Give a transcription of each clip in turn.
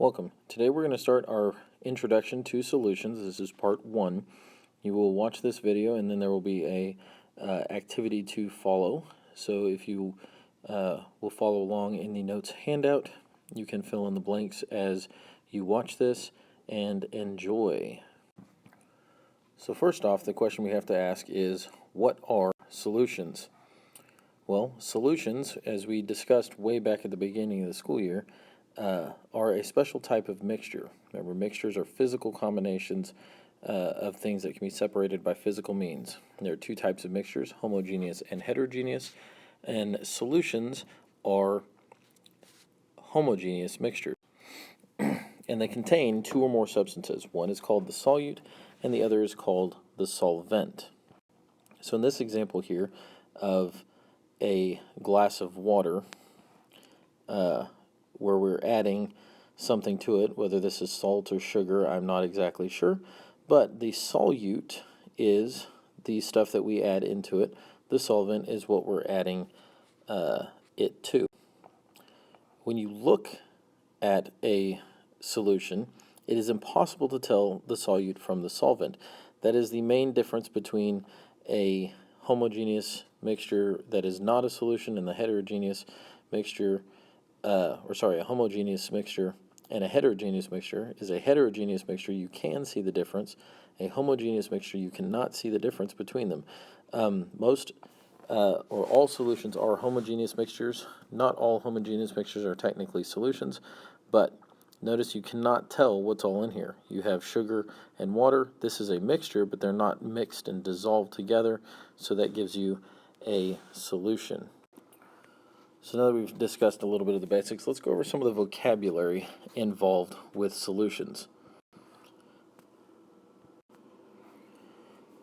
Welcome. Today we're going to start our introduction to solutions. This is part 1. You will watch this video and then there will be a activity to follow. So if you will follow along in the notes handout, you can fill in the blanks as you watch this and enjoy. So first off, the question we have to ask is, what are solutions? Well, solutions, as we discussed way back at the beginning of the school year, are a special type of mixture. Remember, mixtures are physical combinations of things that can be separated by physical means. There are two types of mixtures, homogeneous and heterogeneous, and solutions are homogeneous mixtures. And they contain two or more substances. One is called the solute, and the other is called the solvent. So in this example here of a glass of water, where we're adding something to it, whether this is salt or sugar, I'm not exactly sure, but the solute is the stuff that we add into it. The solvent is what we're adding it to. When you look at a solution, it is impossible to tell the solute from the solvent. That is the main difference between a homogeneous mixture that is not a solution and the heterogeneous mixture, a homogeneous mixture and a heterogeneous mixture. Is a heterogeneous mixture, you can see the difference. A homogeneous mixture, you cannot see the difference between them. Most or all solutions are homogeneous mixtures. Not all homogeneous mixtures are technically solutions, but notice you cannot tell what's all in here. You have sugar and water. This is a mixture, but they're not mixed and dissolved together, so that gives you a solution. So now that we've discussed a little bit of the basics, let's go over some of the vocabulary involved with solutions.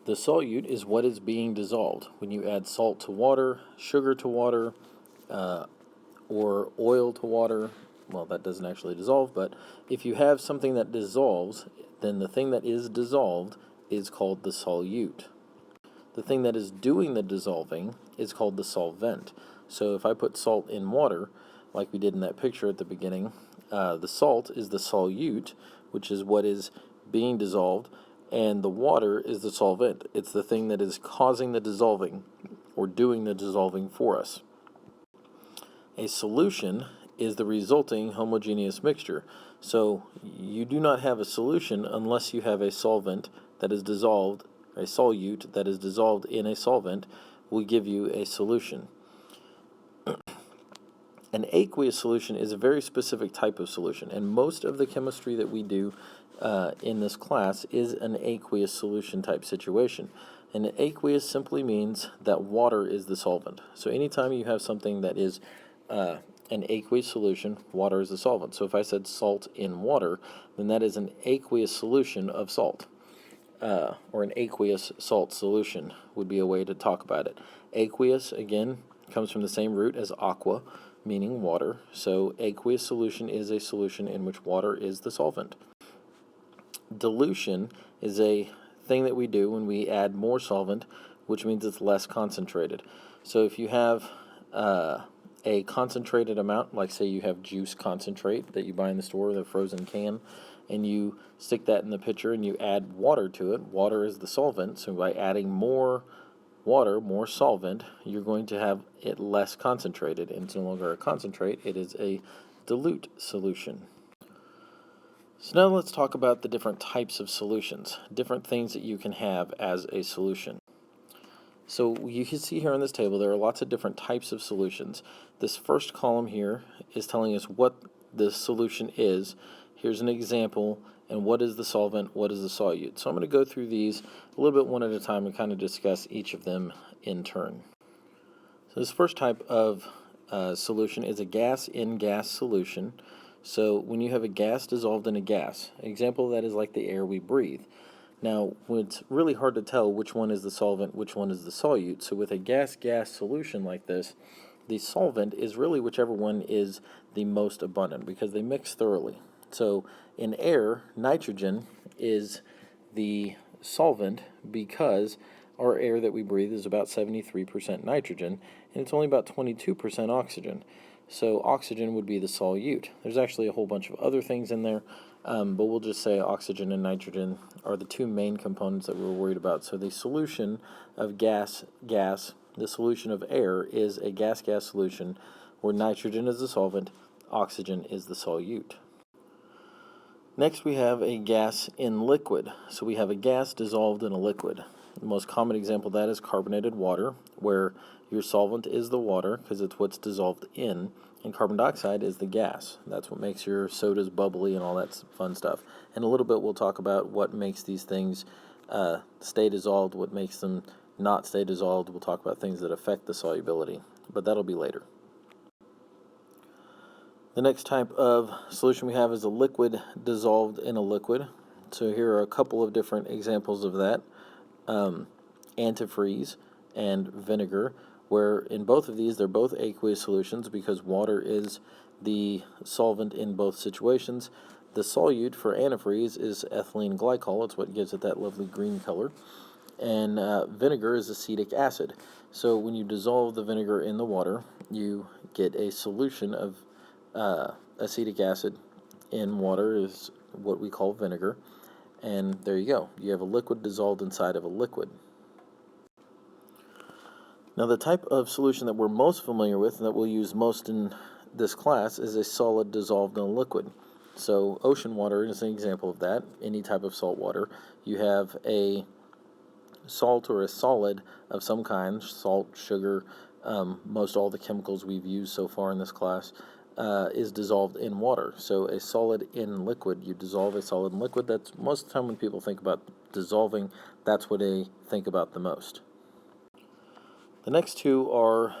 The solute is what is being dissolved. When you add salt to water, sugar to water, or oil to water, well, that doesn't actually dissolve, but if you have something that dissolves, then the thing that is dissolved is called the solute. The thing that is doing the dissolving is called the solvent. So if I put salt in water, like we did in that picture at the beginning, the salt is the solute, which is what is being dissolved, and the water is the solvent. It's the thing that is causing the dissolving or doing the dissolving for us. A solution is the resulting homogeneous mixture. So you do not have a solution unless you have a solvent that is dissolved. A solute that is dissolved in a solvent will give you a solution. An aqueous solution is a very specific type of solution, and most of the chemistry that we do in this class is an aqueous solution type situation. And aqueous simply means that water is the solvent. So anytime you have something that is an aqueous solution, water is the solvent. So if I said salt in water, then that is an aqueous solution of salt. Or an aqueous salt solution would be a way to talk about it. Aqueous, again, comes from the same root as aqua, meaning water. So aqueous solution is a solution in which water is the solvent. Dilution is a thing that we do when we add more solvent, which means it's less concentrated. So if you have a concentrated amount, like say you have juice concentrate that you buy in the store, the frozen can, and you stick that in the pitcher and you add water to it, water is the solvent, so by adding more water, more solvent, you're going to have it less concentrated, and it's no longer a concentrate, it is a dilute solution. So now let's talk about the different types of solutions, different things that you can have as a solution. So you can see here on this table there are lots of different types of solutions. This first column here is telling us what the solution is. Here's an example, and what is the solvent, what is the solute. So I'm going to go through these a little bit one at a time and kind of discuss each of them in turn. So this first type of solution is a gas-in-gas solution. So when you have a gas dissolved in a gas, an example of that is like the air we breathe. Now, it's really hard to tell which one is the solvent, which one is the solute. So with a gas-gas solution like this, the solvent is really whichever one is the most abundant because they mix thoroughly. So in air, nitrogen is the solvent because our air that we breathe is about 73% nitrogen, and it's only about 22% oxygen. So oxygen would be the solute. There's actually a whole bunch of other things in there, but we'll just say oxygen and nitrogen are the two main components that we're worried about. So the solution of gas, the solution of air is a gas-gas solution where nitrogen is the solvent, oxygen is the solute. Next we have a gas in liquid. So we have a gas dissolved in a liquid. The most common example of that is carbonated water, where your solvent is the water because it's what's dissolved in, and carbon dioxide is the gas. That's what makes your sodas bubbly and all that fun stuff. In a little bit we'll talk about what makes these things stay dissolved, what makes them not stay dissolved. We'll talk about things that affect the solubility, but that'll be later. The next type of solution we have is a liquid dissolved in a liquid. So here are a couple of different examples of that. Antifreeze and vinegar, where in both of these they're both aqueous solutions because water is the solvent in both situations. The solute for antifreeze is ethylene glycol. It's what gives it that lovely green color. And vinegar is acetic acid. So when you dissolve the vinegar in the water, you get a solution of acetic acid in water is what we call vinegar. And there you go. You have a liquid dissolved inside of a liquid. Now the type of solution that we're most familiar with and that we'll use most in this class is a solid dissolved in a liquid. So ocean water is an example of that. Any type of salt water. You have a salt or a solid of some kind, salt, sugar, most all the chemicals we've used so far in this class is dissolved in water. So a solid in liquid, you dissolve a solid in liquid. That's most of the time when people think about dissolving, that's what they think about the most. The next two are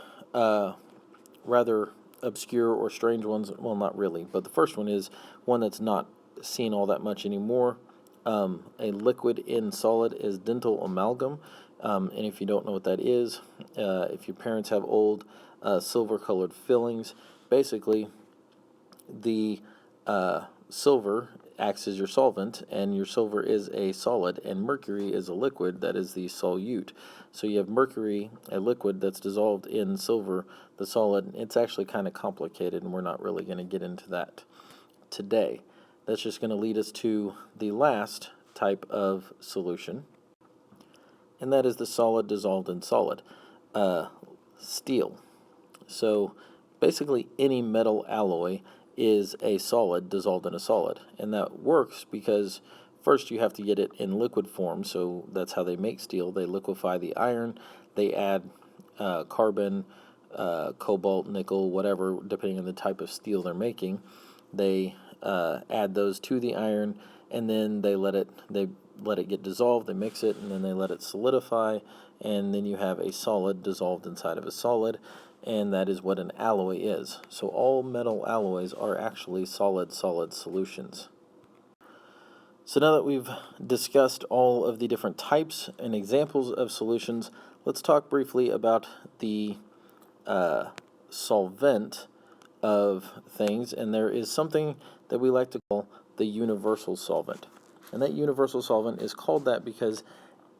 rather obscure or strange ones. Well, not really, but the first one is one that's not seen all that much anymore. A liquid in solid is dental amalgam. And if you don't know what that is, if your parents have old silver-colored fillings, basically the silver acts as your solvent, and your silver is a solid, and mercury is a liquid that is the solute. So you have mercury, a liquid that's dissolved in silver, the solid. It's actually kind of complicated, and we're not really going to get into that today. That's just going to lead us to the last type of solution, and that is the solid dissolved in solid. Steel. So basically any metal alloy is a solid dissolved in a solid, and that works because first you have to get it in liquid form. So that's how they make steel. They liquefy the iron, they add carbon, cobalt, nickel, whatever, depending on the type of steel they're making. They add those to the iron, and then they let it get dissolved, they mix it, and then they let it solidify, and then you have a solid dissolved inside of a solid, and that is what an alloy is. So all metal alloys are actually solid solutions. So now that we've discussed all of the different types and examples of solutions, let's talk briefly about the solvent of things, and there is something that we like to call the universal solvent. And that universal solvent is called that because,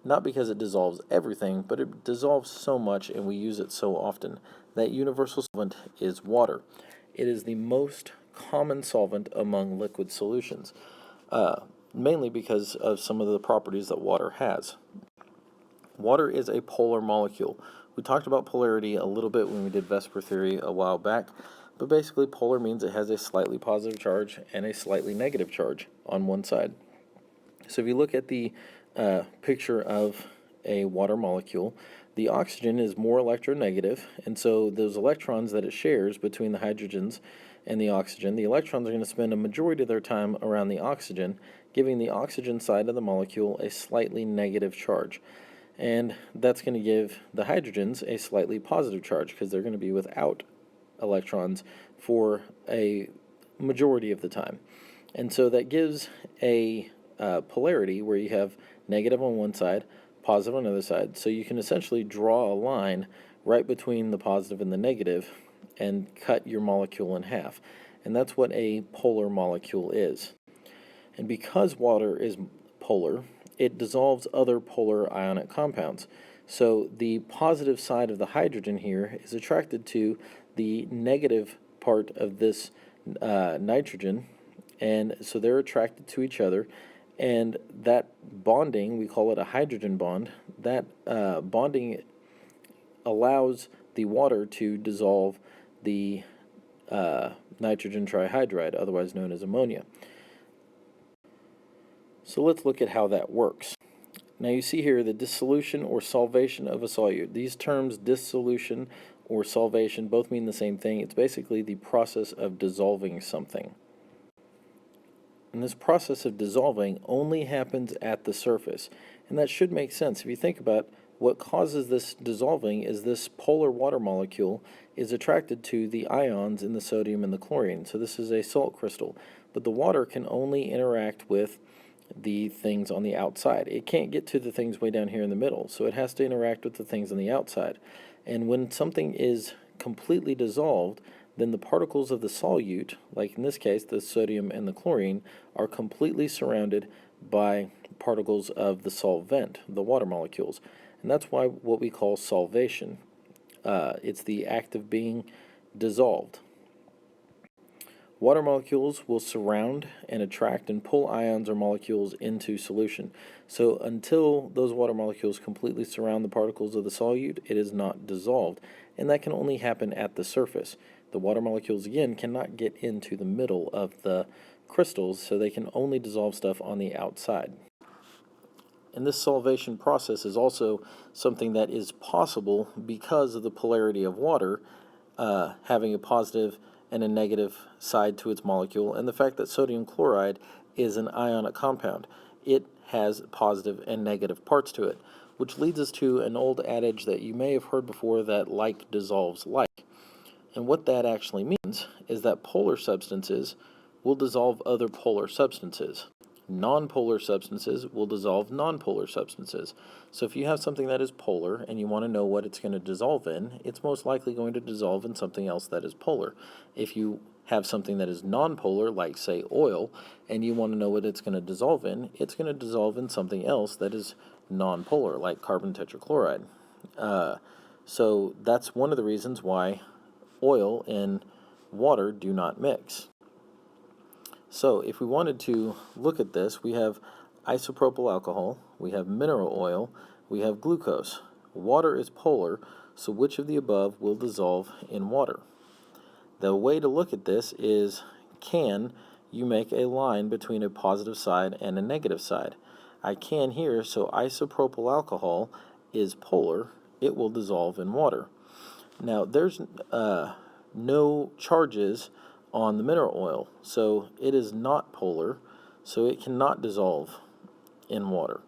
not because it dissolves everything, but it dissolves so much and we use it so often. That universal solvent is water. It is the most common solvent among liquid solutions, mainly because of some of the properties that water has. Water is a polar molecule. We talked about polarity a little bit when we did Vesper theory a while back, but basically polar means it has a slightly positive charge and a slightly negative charge on one side. So if you look at the picture of a water molecule, the oxygen is more electronegative, and so those electrons that it shares between the hydrogens and the oxygen, the electrons are going to spend a majority of their time around the oxygen, giving the oxygen side of the molecule a slightly negative charge. And that's going to give the hydrogens a slightly positive charge because they're going to be without electrons for a majority of the time. And so that gives a polarity where you have negative on one side, positive on the other side. So you can essentially draw a line right between the positive and the negative and cut your molecule in half. And that's what a polar molecule is. And because water is polar, it dissolves other polar ionic compounds. So the positive side of the hydrogen here is attracted to the negative part of this nitrogen, and so they're attracted to each other, and that bonding, we call it a hydrogen bond, that bonding allows the water to dissolve the nitrogen trihydride, otherwise known as ammonia. So let's look at how that works. Now you see here the dissolution or solvation of a solute. These terms, dissolution or solvation, both mean the same thing. It's basically the process of dissolving something. And this process of dissolving only happens at the surface. And that should make sense. If you think about what causes this dissolving is this polar water molecule is attracted to the ions in the sodium and the chlorine. So this is a salt crystal. But the water can only interact with the things on the outside. It can't get to the things way down here in the middle, so it has to interact with the things on the outside. And when something is completely dissolved, then the particles of the solute, like in this case the sodium and the chlorine, are completely surrounded by particles of the solvent, the water molecules. And that's why what we call solvation. It's the act of being dissolved. Water molecules will surround and attract and pull ions or molecules into solution. So until those water molecules completely surround the particles of the solute, it is not dissolved. And that can only happen at the surface. The water molecules, again, cannot get into the middle of the crystals, so they can only dissolve stuff on the outside. And this solvation process is also something that is possible because of the polarity of water having a positive and a negative side to its molecule, and the fact that sodium chloride is an ionic compound. It has positive and negative parts to it, which leads us to an old adage that you may have heard before, that like dissolves like. And what that actually means is that polar substances will dissolve other polar substances. Non-polar substances will dissolve non-polar substances. So if you have something that is polar and you want to know what it's going to dissolve in, it's most likely going to dissolve in something else that is polar. If you have something that is non-polar, like say oil, and you want to know what it's going to dissolve in, it's going to dissolve in something else that is non-polar, like carbon tetrachloride. So that's one of the reasons why oil and water do not mix. So if we wanted to look at this, we have isopropyl alcohol, we have mineral oil, we have glucose. Water is polar, so which of the above will dissolve in water? The way to look at this is, can you make a line between a positive side and a negative side? I can here, so isopropyl alcohol is polar, it will dissolve in water. Now there's no charges on the mineral oil, so it is not polar, so it cannot dissolve in water.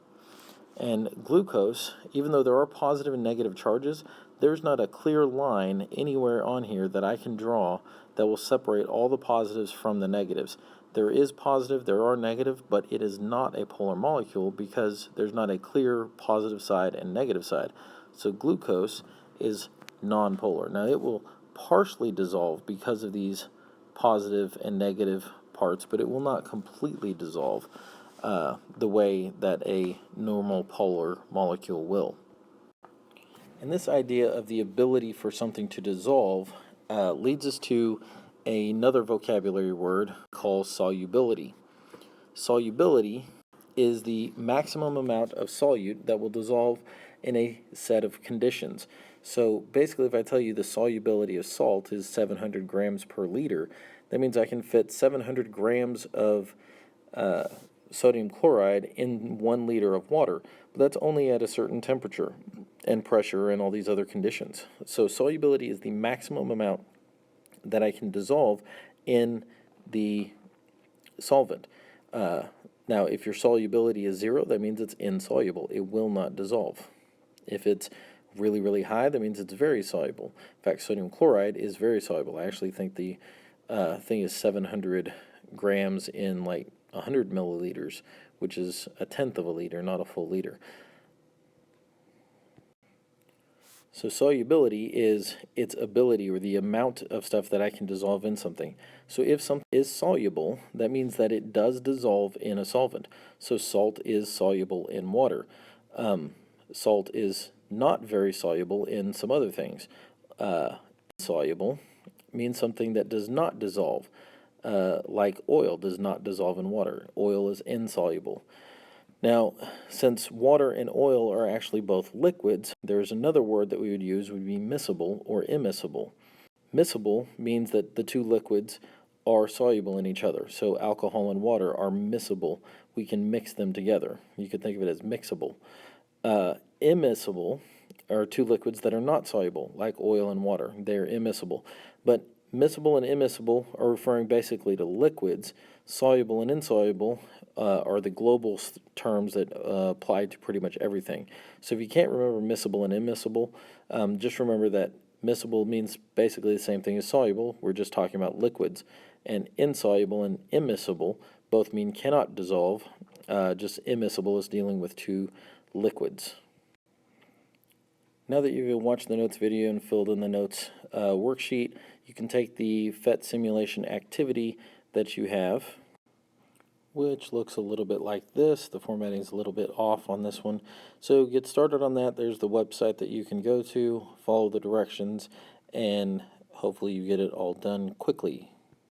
And glucose, even though there are positive and negative charges, there's not a clear line anywhere on here that I can draw that will separate all the positives from the negatives. There is positive, there are negative, but it is not a polar molecule because there's not a clear positive side and negative side. So glucose is non-polar. Now it will partially dissolve because of these positive and negative parts, but it will not completely dissolve the way that a normal polar molecule will. And this idea of the ability for something to dissolve leads us to another vocabulary word called solubility. Solubility is the maximum amount of solute that will dissolve in a set of conditions. So basically, if I tell you the solubility of salt is 700 grams per liter, that means I can fit 700 grams of sodium chloride in 1 liter of water. But that's only at a certain temperature and pressure and all these other conditions. So solubility is the maximum amount that I can dissolve in the solvent. Now, if your solubility is 0, that means it's insoluble. It will not dissolve. If it's really, really high, that means it's very soluble. In fact, sodium chloride is very soluble. I actually think the thing is 700 grams in like 100 milliliters, which is a tenth of a liter, not a full liter. So solubility is its ability, or the amount of stuff that I can dissolve in something. So if something is soluble, that means that it does dissolve in a solvent. So salt is soluble in water. Salt is not very soluble in some other things. Soluble, means something that does not dissolve, like oil does not dissolve in water. Oil is insoluble. Now, since water and oil are actually both liquids, there's another word that we would use would be miscible or immiscible. Miscible means that the two liquids are soluble in each other. So alcohol and water are miscible. We can mix them together. You could think of it as mixable. Immiscible are two liquids that are not soluble, like oil and water. They're immiscible. But miscible and immiscible are referring basically to liquids. Soluble and insoluble are the global terms that apply to pretty much everything. So if you can't remember miscible and immiscible, just remember that miscible means basically the same thing as soluble. We're just talking about liquids. And insoluble and immiscible both mean cannot dissolve. Just immiscible is dealing with two liquids. Now that you've watched the notes video and filled in the notes worksheet, you can take the PhET simulation activity that you have, which looks a little bit like this. The formatting is a little bit off on this one. So get started on that. There's the website that you can go to, follow the directions, and hopefully you get it all done quickly.